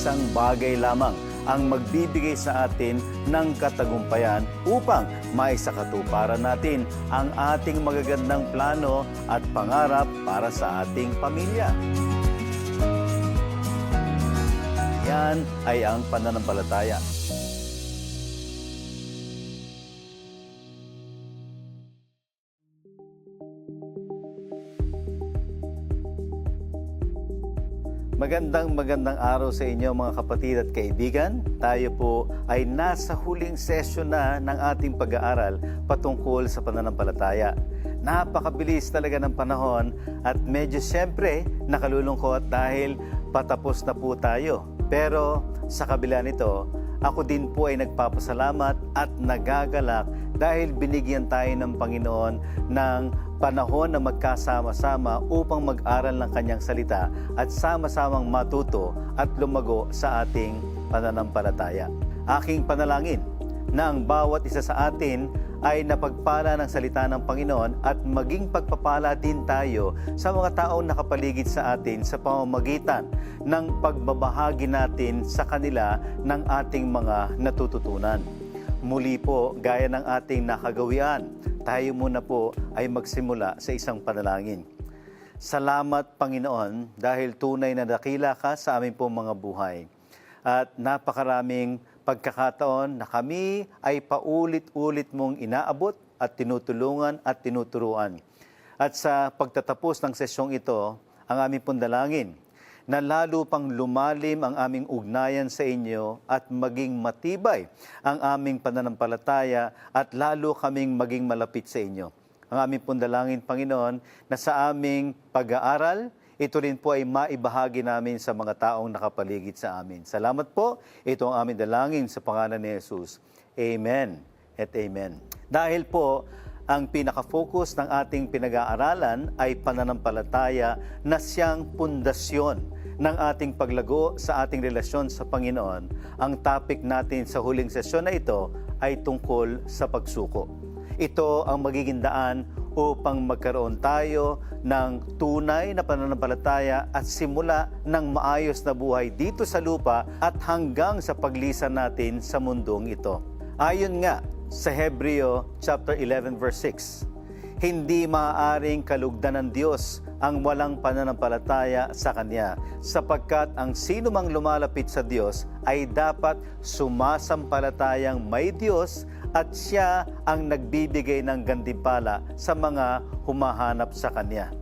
isang bagay lamang ang magbibigay sa atin ng katagumpayan upang maisakatuparan natin ang ating magagandang plano at pangarap para sa ating pamilya. Yan ay ang pananampalataya. Magandang araw sa inyo mga kapatid at kaibigan. Tayo po ay nasa huling session na ng ating pag-aaral patungkol sa pananampalataya. Napakabilis talaga ng panahon at medyo siyempre nakalulungkot dahil patapos na po tayo. Pero sa kabila nito, ako din po ay nagpapasalamat at nagagalak dahil binigyan tayo ng Panginoon ng panahon na magkasama-sama upang mag-aral ng Kanyang salita at sama-samang matuto at lumago sa ating pananampalataya. Aking panalangin na ang bawat isa sa atin ay napagpala ng salita ng Panginoon at maging pagpapala din tayo sa mga taong nakapaligid sa atin sa pamamagitan ng pagbabahagi natin sa kanila ng ating mga natututunan. Muli po, gaya ng ating nakagawian, tayo muna po ay magsimula sa isang panalangin. Salamat, Panginoon, dahil tunay na dakila ka sa aming pong mga buhay. At napakaraming pagkakataon na kami ay paulit-ulit mong inaabot at tinutulungan at tinuturuan. At sa pagtatapos ng sesyong ito, ang aming pong dalangin, na lalo pang lumalim ang aming ugnayan sa inyo at maging matibay ang aming pananampalataya at lalo kaming maging malapit sa inyo. Ang aming pundalangin, Panginoon, na sa aming pag-aaral, ito rin po ay maibahagi namin sa mga taong nakapaligid sa amin. Salamat po. Ito ang aming dalangin sa pangalan ni Jesus. Amen at amen. Dahil po, ang pinaka-focus ng ating pinag-aaralan ay pananampalataya na siyang pundasyon ng ating paglago sa ating relasyon sa Panginoon. Ang topic natin sa huling sesyon na ito ay tungkol sa pagsuko. Ito ang magiging daan upang magkaroon tayo ng tunay na pananampalataya at simula ng maayos na buhay dito sa lupa at hanggang sa paglisan natin sa mundong ito. Ayon nga sa Hebreo chapter 11 verse 6, hindi maaaring kalugdan ng Diyos ang walang pananampalataya sa Kanya, sapagkat ang sino mang lumalapit sa Diyos ay dapat sumasampalatayang may Diyos at Siya ang nagbibigay ng gantimpala sa mga humahanap sa Kanya.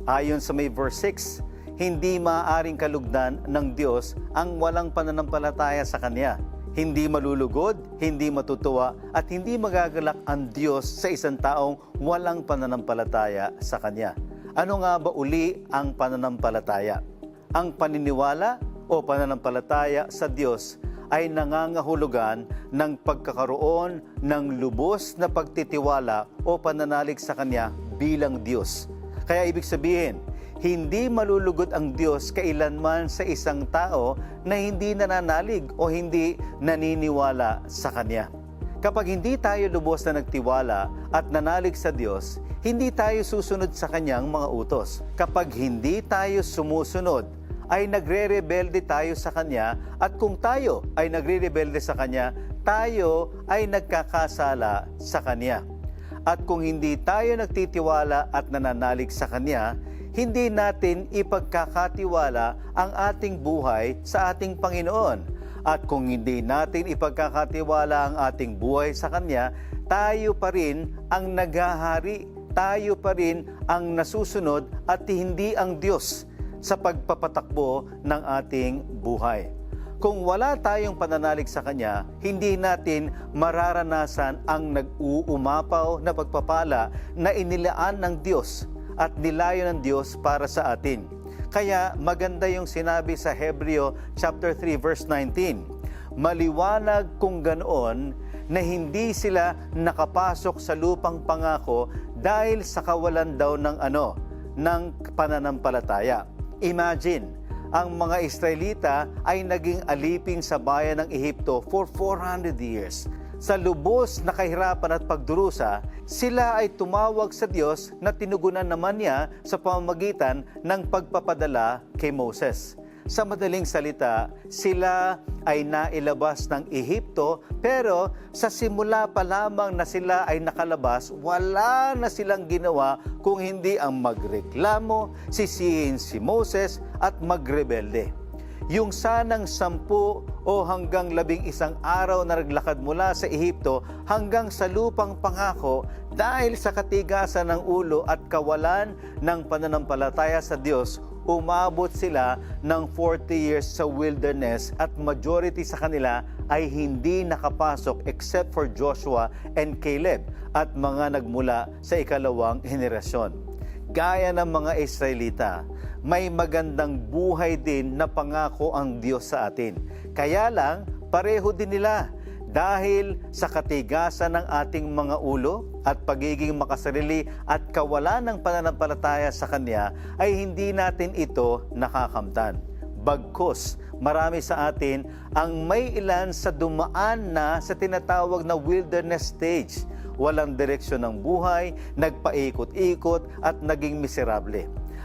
Ayon sa may verse 6, hindi maaaring kalugdan ng Diyos ang walang pananampalataya sa Kanya. Hindi malulugod, hindi matutuwa, at hindi magagalak ang Diyos sa isang taong walang pananampalataya sa Kanya. Ano nga ba uli ang pananampalataya? Ang paniniwala o pananampalataya sa Diyos ay nangangahulugan ng pagkakaroon ng lubos na pagtitiwala o pananalig sa Kanya bilang Diyos. Kaya ibig sabihin, hindi malulugod ang Diyos kailanman sa isang tao na hindi nananalig o hindi naniniwala sa Kanya. Kapag hindi tayo lubos na nagtiwala at nanalig sa Diyos, hindi tayo susunod sa Kanyang mga utos. Kapag hindi tayo sumusunod, ay nagre-rebelde tayo sa Kanya, at kung tayo ay nagre-rebelde sa Kanya, tayo ay nagkakasala sa Kanya. At kung hindi tayo nagtitiwala at nananalig sa Kanya, hindi natin ipagkakatiwala ang ating buhay sa ating Panginoon. At kung hindi natin ipagkakatiwala ang ating buhay sa Kanya, tayo pa rin ang naghahari, tayo pa rin ang nasusunod at hindi ang Diyos sa pagpapatakbo ng ating buhay. Kung wala tayong pananalig sa Kanya, hindi natin mararanasan ang nag-uumapaw na pagpapala na inilaan ng Diyos at nilayo ng Diyos para sa atin. Kaya maganda yung sinabi sa Hebreo chapter 3 verse 19. Maliwanag kung ganoon na hindi sila nakapasok sa lupang pangako dahil sa kawalan daw ng pananampalataya. Imagine, ang mga Israelita ay naging alipin sa bayan ng Ehipto for 400 years. Sa lubos na kahirapan at pagdurusa, sila ay tumawag sa Diyos na tinugunan naman niya sa pamamagitan ng pagpapadala kay Moses. Sa madaling salita, sila ay nailabas ng Ehipto, pero sa simula pa lamang na sila ay nakalabas, wala na silang ginawa kung hindi ang magreklamo, sisihin si Moses at magrebelde. Yung sanang 10 o hanggang 11 araw na naglakad mula sa Ehipto hanggang sa lupang pangako, dahil sa katigasan ng ulo at kawalan ng pananampalataya sa Diyos, umabot sila ng 40 years sa wilderness at majority sa kanila ay hindi nakapasok except for Joshua and Caleb at mga nagmula sa ikalawang henerasyon. Gaya ng mga Israelita, may magandang buhay din na pangako ang Diyos sa atin. Kaya lang, pareho din nila. Dahil sa katigasan ng ating mga ulo at pagiging makasarili at kawalan ng pananampalataya sa Kanya, ay hindi natin ito nakakamtan. Bagkus, marami sa atin ang may ilan sa dumaan na sa tinatawag na wilderness stage. Walang direksyon ng buhay, nagpaikot-ikot at naging miserable.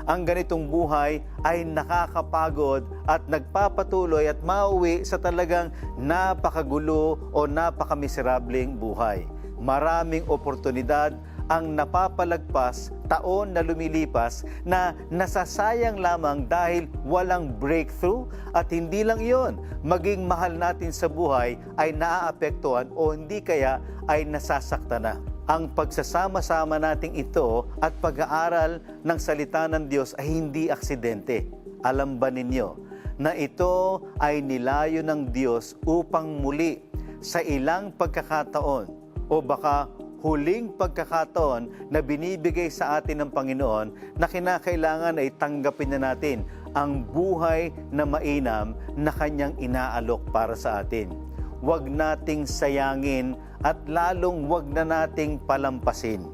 Ang ganitong buhay ay nakakapagod at nagpapatuloy at mauwi sa talagang napakagulo o napakamiserableng buhay. Maraming oportunidad ang napapalagpas, taon na lumilipas na nasasayang lamang dahil walang breakthrough, at hindi lang iyon, maging mahal natin sa buhay ay naaapektuhan o hindi kaya ay nasasakta na. Ang pagsasama-sama nating ito at pag-aaral ng salita ng Diyos ay hindi aksidente. Alam ba ninyo na ito ay nilayo ng Diyos upang muli sa ilang pagkakataon o baka huling pagkakataon na binibigay sa atin ng Panginoon na kinakailangan ay tanggapin na natin ang buhay na mainam na Kanyang inaalok para sa atin. Huwag nating sayangin at lalong huwag na nating palampasin.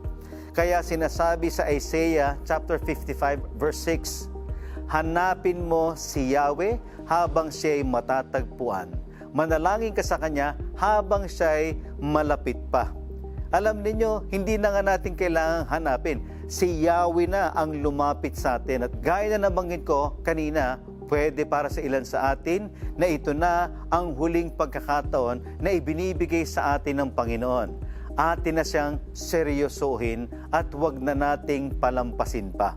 Kaya sinasabi sa Isaiah chapter 55 verse 6, hanapin mo si Yahweh habang siya'y matatagpuan. Manalangin ka sa Kanya habang siya'y malapit pa. Alam ninyo, hindi na nga natin kailangang hanapin. Si Yahweh na ang lumapit sa atin. At gaya na nabanggit ko kanina, pwede para sa ilan sa atin na ito na ang huling pagkakataon na ibinibigay sa atin ng Panginoon. Atin na siyang seryosohin at huwag na nating palampasin pa.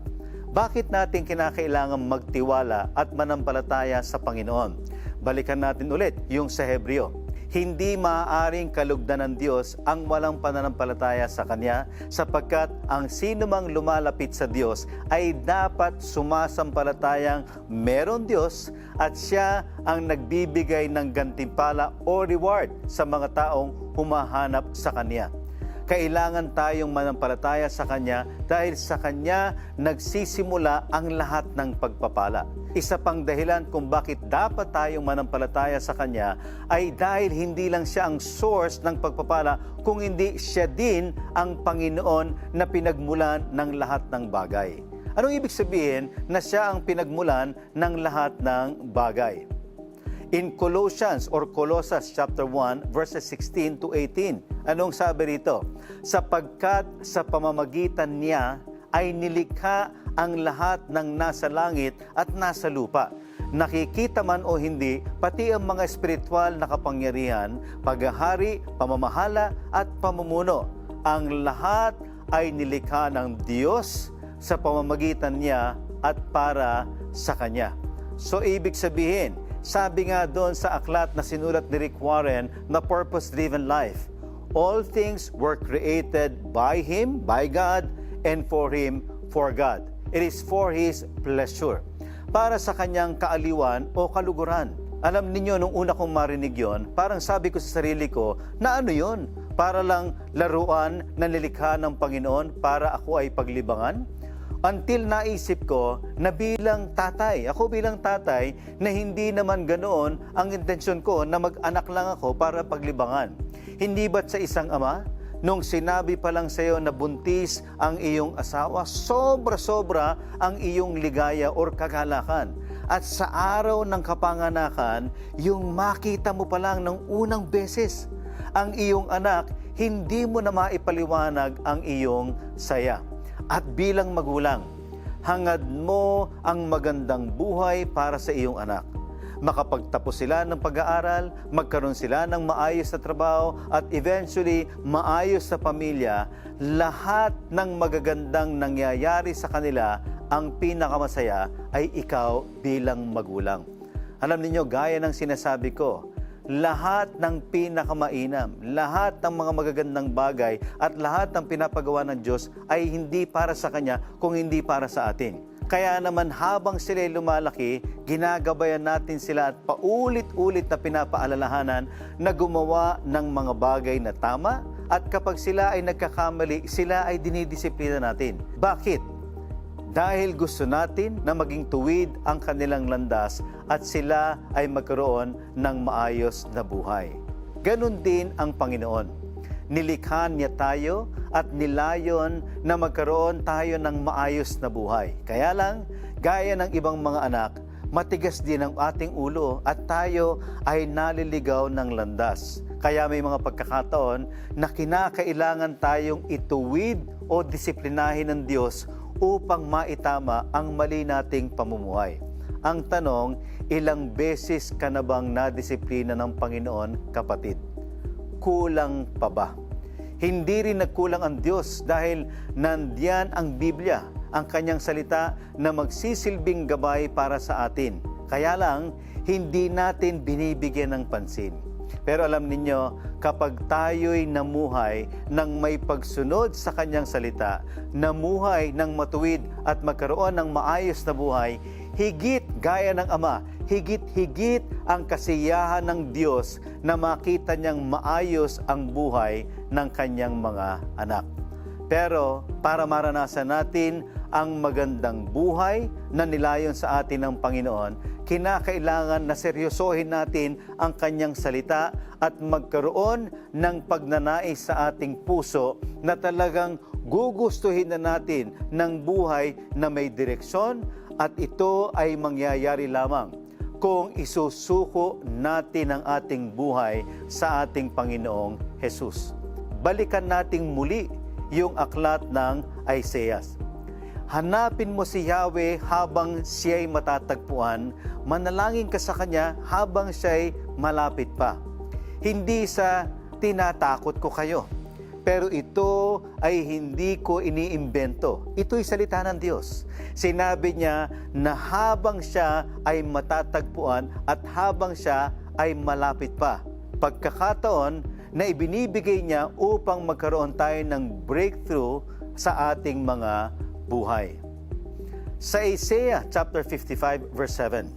Bakit natin kinakailangan magtiwala at manampalataya sa Panginoon? Balikan natin ulit yung sa Hebreo. Hindi maaaring kalugdan ng Diyos ang walang pananampalataya sa Kanya, sapagkat ang sinumang lumalapit sa Diyos ay dapat sumasampalatayang meron Diyos at Siya ang nagbibigay ng gantimpala o reward sa mga taong humahanap sa Kanya. Kailangan tayong manampalataya sa Kanya dahil sa Kanya nagsisimula ang lahat ng pagpapala. Isa pang dahilan kung bakit dapat tayong manampalataya sa Kanya ay dahil hindi lang Siya ang source ng pagpapala, kung hindi Siya din ang Panginoon na pinagmulan ng lahat ng bagay. Anong ibig sabihin na Siya ang pinagmulan ng lahat ng bagay? In Colossians or Colossus chapter 1 verses 16 to 18, anong sabi rito? Sapagkat sa pamamagitan niya ay nilikha ang lahat ng nasa langit at nasa lupa. Nakikita man o hindi, pati ang mga espiritual na kapangyarihan, paghahari, pamamahala at pamumuno. Ang lahat ay nilikha ng Diyos sa pamamagitan niya at para sa Kanya. So ibig sabihin, sabi nga doon sa aklat na sinulat ni Rick Warren na Purpose-Driven Life, all things were created by Him, by God, and for Him, for God. It is for His pleasure. Para sa Kanyang kaaliwan o kaluguran. Alam ninyo, nung una kong marinig yon, parang sabi ko sa sarili ko, na ano yon? Para lang laruan na nilikha ng Panginoon para ako ay paglibangan? Until naisip ko na bilang tatay, ako bilang tatay, na hindi naman ganoon ang intensyon ko na mag-anak lang ako para paglibangan. Hindi ba't sa isang ama, nung sinabi pa lang sa iyo na buntis ang iyong asawa, sobra-sobra ang iyong ligaya or kagalakan. At sa araw ng kapanganakan, yung makita mo pa lang ng unang beses ang iyong anak, hindi mo na maipaliwanag ang iyong saya. At bilang magulang, hangad mo ang magandang buhay para sa iyong anak. Makapagtapos sila ng pag-aaral, magkaroon sila ng maayos na trabaho, at eventually, maayos na pamilya. Lahat ng magagandang nangyayari sa kanila, ang pinakamasaya ay ikaw bilang magulang. Alam niyo, gaya ng sinasabi ko, lahat ng pinakamainam, lahat ng mga magagandang bagay at lahat ng pinapagawa ng Diyos ay hindi para sa Kanya kung hindi para sa atin. Kaya naman habang sila'y lumalaki, ginagabayan natin sila at paulit-ulit na pinapaalalahanan na gumawa ng mga bagay na tama, at kapag sila ay nagkakamali, sila ay dinidisiplina natin. Bakit? Dahil gusto natin na maging tuwid ang kanilang landas at sila ay magkaroon ng maayos na buhay. Ganon din ang Panginoon. Nilikha niya tayo at nilayon na magkaroon tayo ng maayos na buhay. Kaya lang, gaya ng ibang mga anak, matigas din ang ating ulo at tayo ay naliligaw ng landas. Kaya may mga pagkakataon na kinakailangan tayong ituwid o disiplinahin ng Diyos upang maitama ang mali nating pamumuhay. Ang tanong, ilang beses ka na bang nadisiplina ng Panginoon, kapatid? Kulang pa ba? Hindi rin nagkulang ang Diyos dahil nandiyan ang Biblia, ang Kanyang salita na magsisilbing gabay para sa atin. Kaya lang, hindi natin binibigyan ng pansin. Pero alam ninyo, kapag tayo'y namuhay ng may pagsunod sa Kanyang salita, namuhay ng matuwid at magkaroon ng maayos na buhay, higit gaya ng Ama, higit-higit ang kasiyahan ng Diyos na makita niyang maayos ang buhay ng Kanyang mga anak. Pero para maranasan natin ang magandang buhay na nilayon sa atin ng Panginoon, kinakailangan na seryosohin natin ang Kanyang salita at magkaroon ng pagnanais sa ating puso na talagang gugustuhin na natin ng buhay na may direksyon, at ito ay mangyayari lamang kung isusuko natin ang ating buhay sa ating Panginoong Jesus. Balikan nating muli yung aklat ng Isaiah. Hanapin mo si Yahweh habang siya'y matatagpuan, manalangin ka sa Kanya habang siya'y malapit pa. Hindi sa tinatakot ko kayo, pero ito ay hindi ko iniimbento. Ito'y salita ng Diyos. Sinabi niya na habang siya ay matatagpuan at habang siya ay malapit pa. Pagkakataon na ibinibigay niya upang magkaroon tayo ng breakthrough sa ating mga buhay. Sa Isaiah chapter 55 verse 7,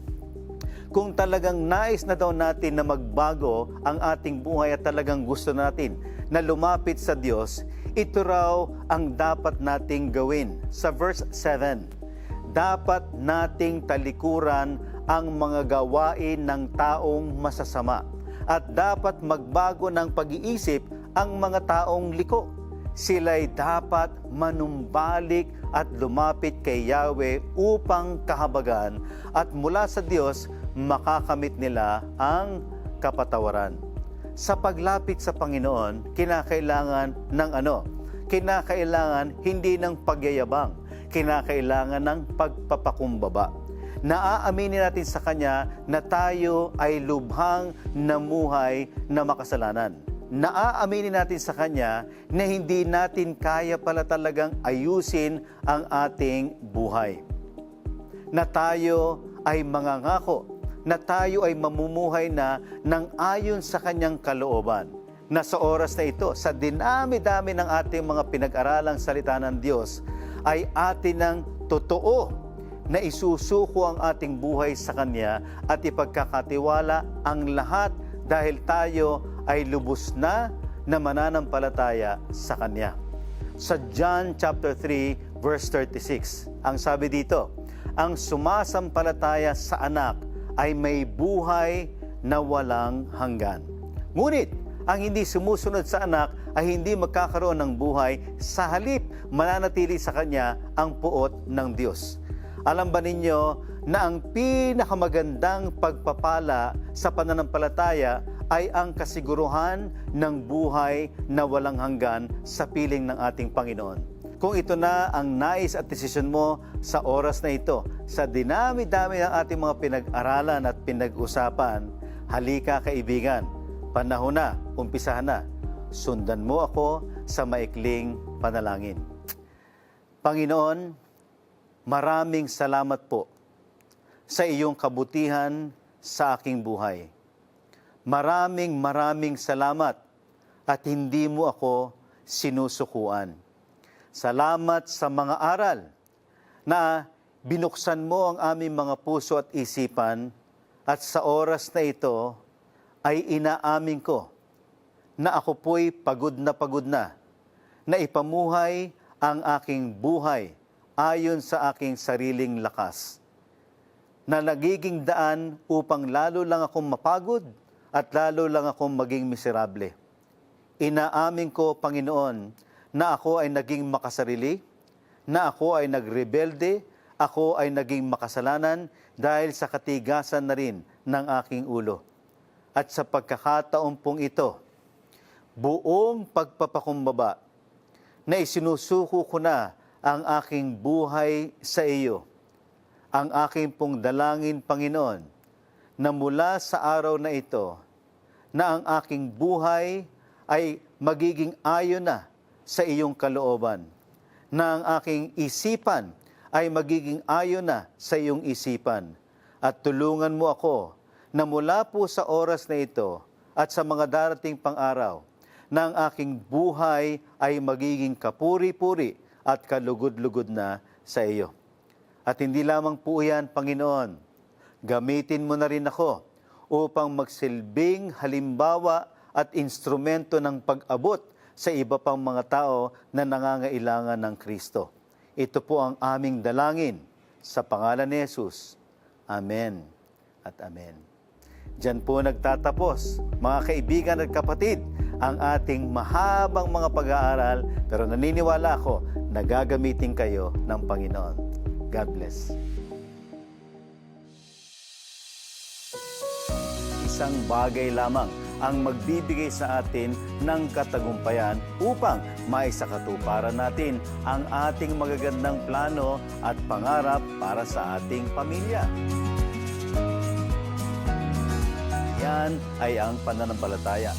kung talagang nais na daw natin na magbago ang ating buhay at talagang gusto natin na lumapit sa Diyos, ito raw ang dapat nating gawin. Sa verse 7, dapat nating talikuran ang mga gawain ng taong masasama at dapat magbago ng pag-iisip ang mga taong liko. Sila'y dapat manumbalik at lumapit kay Yahweh upang kahabagan, at mula sa Diyos makakamit nila ang kapatawaran. Sa paglapit sa Panginoon, kinakailangan ng ano? Kinakailangan hindi ng pagyayabang, kinakailangan ng pagpapakumbaba. Naaaminin natin sa Kanya na tayo ay lubhang namuhay na makasalanan. Naaaminin natin sa Kanya na hindi natin kaya pala talagang ayusin ang ating buhay. Na tayo ay mangangako, na tayo ay mamumuhay na ng ayon sa Kanyang kalooban. Na sa oras na ito, sa dinami-dami ng ating mga pinag-aralang salita ng Diyos, ay atin ng totoo na isusuko ang ating buhay sa Kanya at ipagkakatiwala ang lahat dahil tayo ay lubos na mananampalataya sa Kanya. Sa John chapter 3 verse 36, ang sabi dito, ang sumasampalataya sa anak ay may buhay na walang hanggan. Ngunit, ang hindi sumusunod sa anak ay hindi magkakaroon ng buhay, sa halip mananatili sa kanya ang puot ng Diyos. Alam ba ninyo na ang pinakamagandang pagpapala sa pananampalataya ay ang kasiguruhan ng buhay na walang hanggan sa piling ng ating Panginoon? Kung ito na ang nais at desisyon mo sa oras na ito, sa dinami-dami ng ating mga pinag-aralan at pinag-usapan, halika kaibigan, panahon na, umpisahan na. Sundan mo ako sa maikling panalangin. Panginoon, maraming salamat po sa iyong kabutihan sa aking buhay. Maraming salamat at hindi mo ako sinusukuan. Salamat sa mga aral na binuksan mo ang aming mga puso at isipan at sa oras na ito ay inaamin ko na ako po'y pagod na ipamuhay ang aking buhay ayon sa aking sariling lakas, na nagiging daan upang lalo lang akong mapagod at lalo lang akong maging miserable. Inaamin ko, Panginoon, na ako ay naging makasarili, na ako ay nagrebelde, ako ay naging makasalanan dahil sa katigasan na rin ng aking ulo. At sa pagkakataon pong ito, buong pagpapakumbaba na isinusuko ko na ang aking buhay sa iyo. Ang aking pong dalangin, Panginoon, na mula sa araw na ito, na ang aking buhay ay magiging ayon na sa iyong kalooban, na ang aking isipan ay magiging ayon na sa iyong isipan. At tulungan mo ako na mula po sa oras na ito at sa mga darating pang araw, na ang aking buhay ay magiging kapuri-puri at kalugod-lugod na sa iyo. At hindi lamang po yan, Panginoon, gamitin mo na rin ako upang magsilbing halimbawa at instrumento ng pag-abot sa iba pang mga tao na nangangailangan ng Kristo. Ito po ang aming dalangin sa pangalan ni Jesus. Amen at amen. Diyan po nagtatapos, mga kaibigan at kapatid, ang ating mahabang mga pag-aaral, pero naniniwala ako na gagamitin kayo ng Panginoon. God bless. Isang bagay lamang ang magbibigay sa atin ng katagumpayan upang maisakatuparan natin ang ating magagandang plano at pangarap para sa ating pamilya. Yan ay ang pananampalataya.